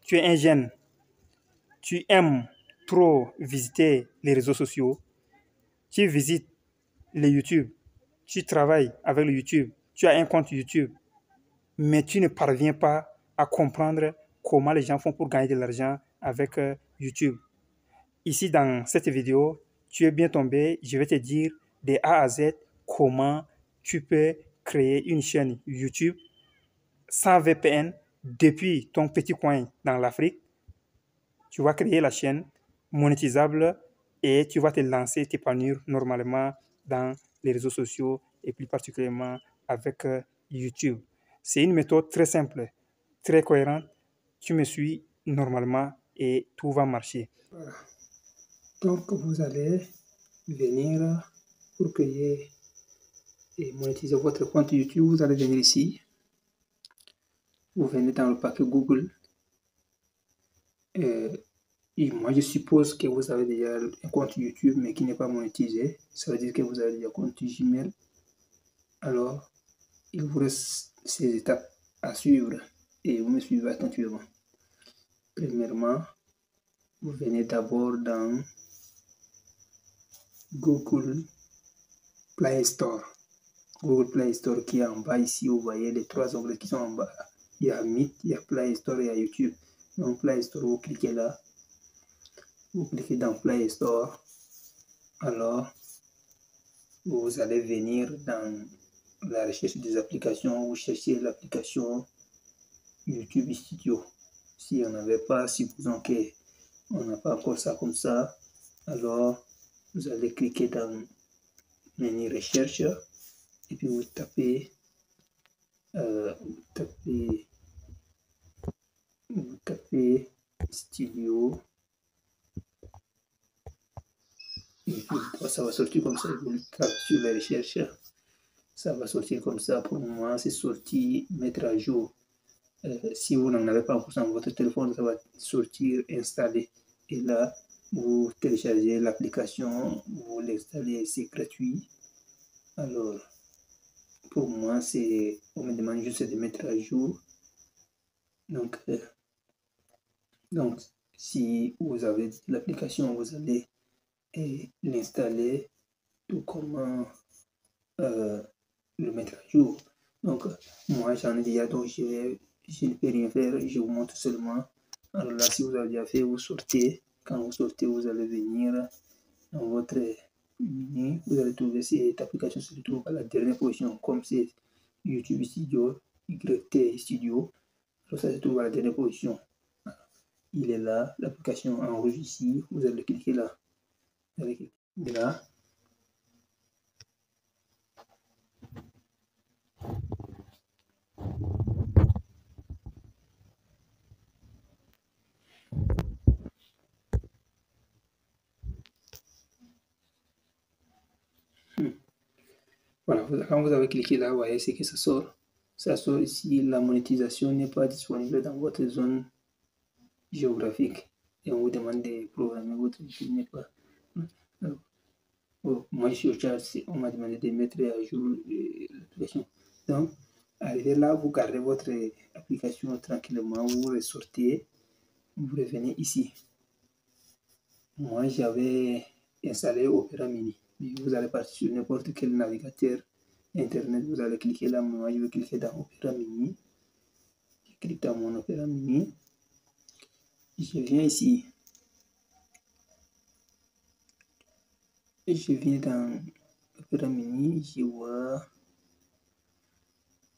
tu es un jeune, tu aimes trop visiter les réseaux sociaux, tu visites les YouTube, tu travailles avec le YouTube, tu as un compte YouTube, mais tu ne parviens pas à comprendre comment les gens font pour gagner de l'argent avec YouTube. Ici, dans cette vidéo, tu es bien tombé. Je vais te dire de A à Z comment tu peux créer une chaîne YouTube sans VPN depuis ton petit coin dans l'Afrique. Tu vas créer la chaîne monétisable et tu vas te lancer, t'épanouir normalement dans les réseaux sociaux et plus particulièrement avec YouTube. C'est une méthode très simple, très cohérente. Tu me suis normalement et tout va marcher. Voilà. Donc, vous allez venir pour créer et monétiser votre compte YouTube. Vous allez venir ici. Vous venez dans le paquet Google. Et moi, je suppose que vous avez déjà un compte YouTube, mais qui n'est pas monétisé. Ça veut dire que vous avez déjà un compte Gmail. Alors, il vous reste ces étapes à suivre et vous me suivez attentivement. Premièrement, vous venez d'abord dans Google Play Store. Google Play Store qui est en bas ici, vous voyez les trois onglets qui sont en bas. Il y a Meet, il y a Play Store et il y a YouTube. Donc Play Store, vous cliquez là. Vous cliquez dans Play Store. Alors, vous allez venir dans la recherche des applications. Vous cherchez l'application YouTube Studio. Si on n'avait pas, supposons qu'on n'a pas encore ça comme ça, alors vous allez cliquer dans menu recherche et puis vous tapez studio et puis ça va sortir comme ça. Vous tapez sur la recherche, ça va sortir comme ça. Pour moi, c'est sorti mettre à jour. Si vous n'en avez pas encore sur votre téléphone, ça va sortir installer. Et là, vous téléchargez l'application, vous l'installez, c'est gratuit. Alors, pour moi, on me demande juste de mettre à jour. Donc si vous avez l'application, vous allez l'installer, tout comment le mettre à jour. Donc, moi, j'en ai déjà, donc je ne peux rien faire, je vous montre seulement. Alors là, si vous avez déjà fait, vous sortez. Quand vous sortez, vous allez venir dans votre menu. Vous allez trouver cette application se retrouve à la dernière position, comme c'est YouTube Studio, YT Studio. Alors ça se trouve à la dernière position. Il est là, l'application en rouge ici. Vous allez cliquer là. Vous allez cliquer là. Voilà, quand vous avez cliqué là, vous voyez ce que ça sort. Ça sort ici, la monétisation n'est pas disponible dans votre zone géographique. Et on vous demande de programmer votre YouTube n'est pas. Alors, moi, je suis au Tchad, on m'a demandé de mettre à jour l'application. Donc, arrivé là, vous gardez votre application tranquillement, vous ressortez, vous revenez ici. Moi, j'avais installé Opera Mini. Mais vous allez partir sur n'importe quel navigateur Internet, vous allez cliquer là. Moi, je vais cliquer dans Opera Mini. Je clique dans mon Opera Mini. Je viens ici. Et je viens dans Opera Mini. Je vois.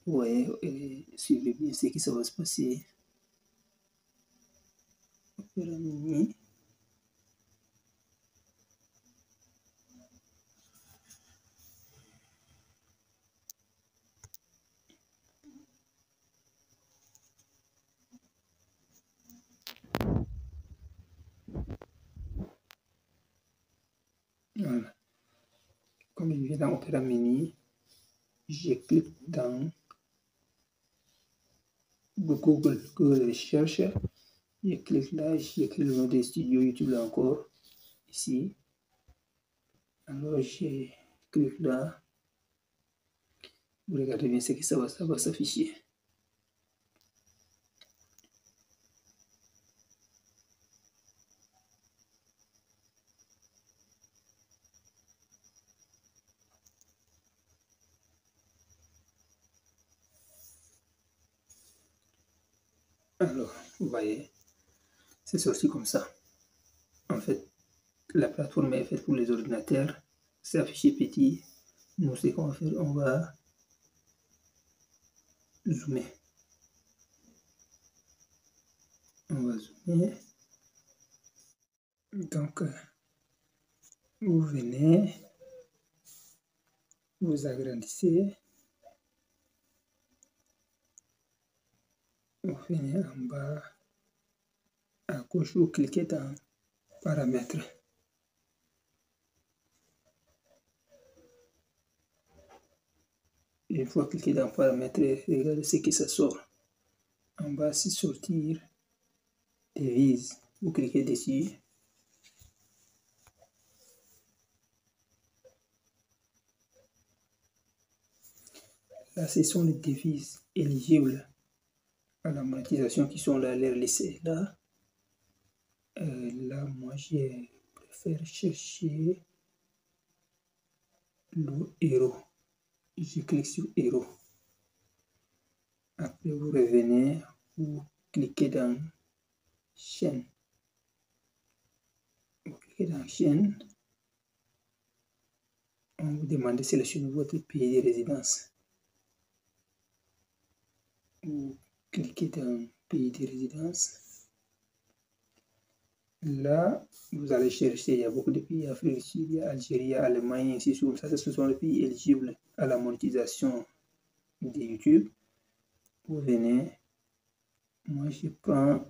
Ouais, suivez bien ce qui ça va se passer. Opera Mini. Voilà. Comme je viens dans Opera Mini, je clique dans Google Recherche. Je clique là, j'écris le nom des studios YouTube là encore, ici. Alors je clique là. Vous regardez bien ce que ça va s'afficher. Alors, vous voyez, c'est sorti comme ça. En fait, la plateforme est faite pour les ordinateurs. C'est affiché petit. Nous, ce qu'on va faire, on va zoomer. On va zoomer. Donc, vous venez, vous agrandissez, vous venez en bas à gauche, vous cliquez dans paramètres. Une fois cliqué dans paramètres, regardez ce que ça sort. En bas, c'est sortir devises. Vous cliquez dessus. Là, ce sont les devises éligibles à la monétisation qui sont là, les laisser là. Là, moi, je préfère chercher le euro. Je clique sur euro. Après, vous revenez, vous cliquez dans chaîne. Vous cliquez dans chaîne. On vous demande de sélectionner votre pays de résidence. Vous cliquez dans pays de résidence. Là, vous allez chercher, il y a beaucoup de pays, Afrique du Sud, Algérie, Allemagne, ainsi de suite. Ça, ce sont les pays éligibles à la monétisation de YouTube. Vous venez, moi je prends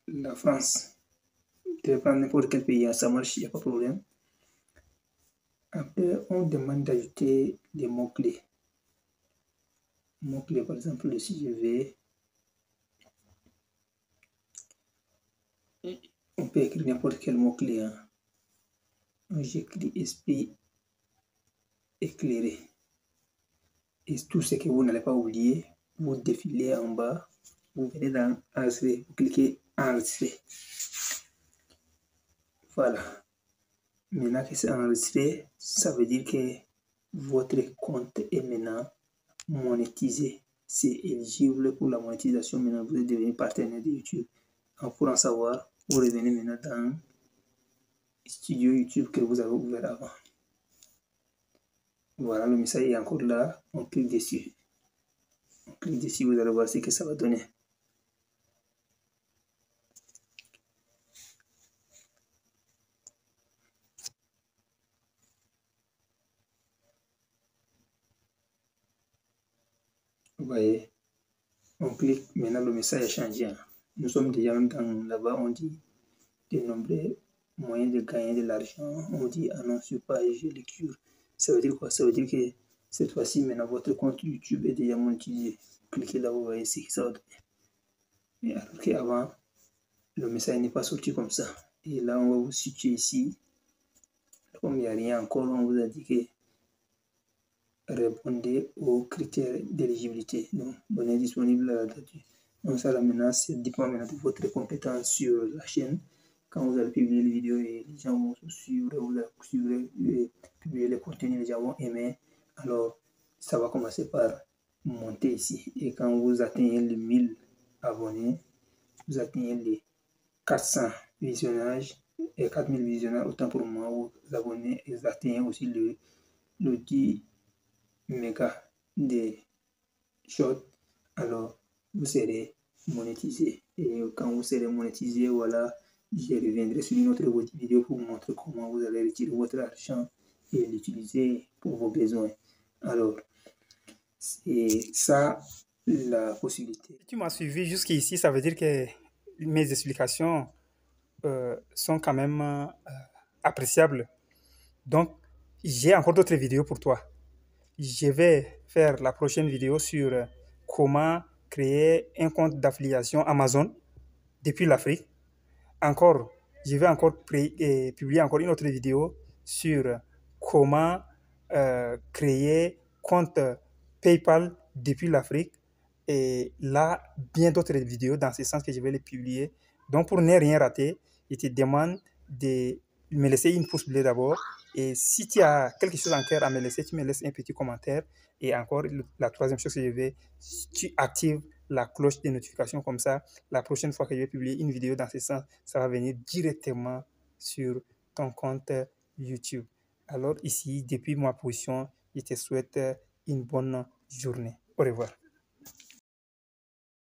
la France. Vous devez prendre n'importe quel pays, ça marche, il n'y a pas de problème. Après, on demande d'ajouter des mots-clés. Mots-clés, par exemple, si je vais, on peut écrire n'importe quel mot-clé. Hein. J'écris esprit éclairé. Et tout ce que vous n'allez pas oublier, vous défilez en bas, vous venez dans enregistrer, vous cliquez enregistrer. Voilà. Maintenant que c'est enregistré, ça veut dire que votre compte est maintenant monétisé. C'est éligible pour la monétisation. Maintenant, vous êtes devenu partenaire de YouTube. Pour en savoir, vous revenez maintenant dans Studio YouTube que vous avez ouvert avant. Voilà, le message est encore là. On clique dessus. On clique dessus, vous allez voir ce que ça va donner. Vous voyez, on clique, maintenant le message a changé. Nous sommes déjà même dans là-bas, on dit de nombreux moyens de gagner de l'argent. On dit annonce sur page, lecture. Ça veut dire quoi? Ça veut dire que cette fois-ci, maintenant, votre compte YouTube est déjà monétisé. Cliquez là, vous voyez ce que ça va donner. Mais alors qu'avant, le message n'est pas sorti comme ça. Et là, on va vous situer ici. Comme il n'y a rien encore, on vous a dit que répondez aux critères d'éligibilité. Donc, on est disponible là-dessus. Donc, ça, là, maintenant, c'est dépend maintenant de votre compétence sur la chaîne. Quand vous allez publier les vidéos et les gens vont suivre, vous allez suivre, publier les contenus, les gens vont aimer. Alors, ça va commencer par monter ici. Et quand vous atteignez les 1000 abonnés, vous atteignez les 400 visionnages et 4000 visionnages, autant pour moi, vous abonnez et vous atteignez aussi le 10 mégas de short, alors vous serez monétisé. Et quand vous serez monétisé, voilà, je reviendrai sur une autre vidéo pour vous montrer comment vous allez retirer votre argent et l'utiliser pour vos besoins. Alors, c'est ça la possibilité. Si tu m'as suivi jusqu'ici, ça veut dire que mes explications sont quand même appréciables. Donc, j'ai encore d'autres vidéos pour toi. Je vais faire la prochaine vidéo sur comment créer un compte d'affiliation Amazon depuis l'Afrique. Encore, je vais encore publier encore une autre vidéo sur comment créer compte PayPal depuis l'Afrique. Et là, bien d'autres vidéos dans ce sens que je vais les publier. Donc, pour ne rien rater, je te demande de me laisser une pouce bleue d'abord. Et si tu as quelque chose en cœur à me laisser, tu me laisses un petit commentaire. Et encore, la troisième chose que je vais, tu actives la cloche des notifications, comme ça, la prochaine fois que je vais publier une vidéo dans ce sens, ça va venir directement sur ton compte YouTube. Alors ici, depuis ma position, je te souhaite une bonne journée. Au revoir.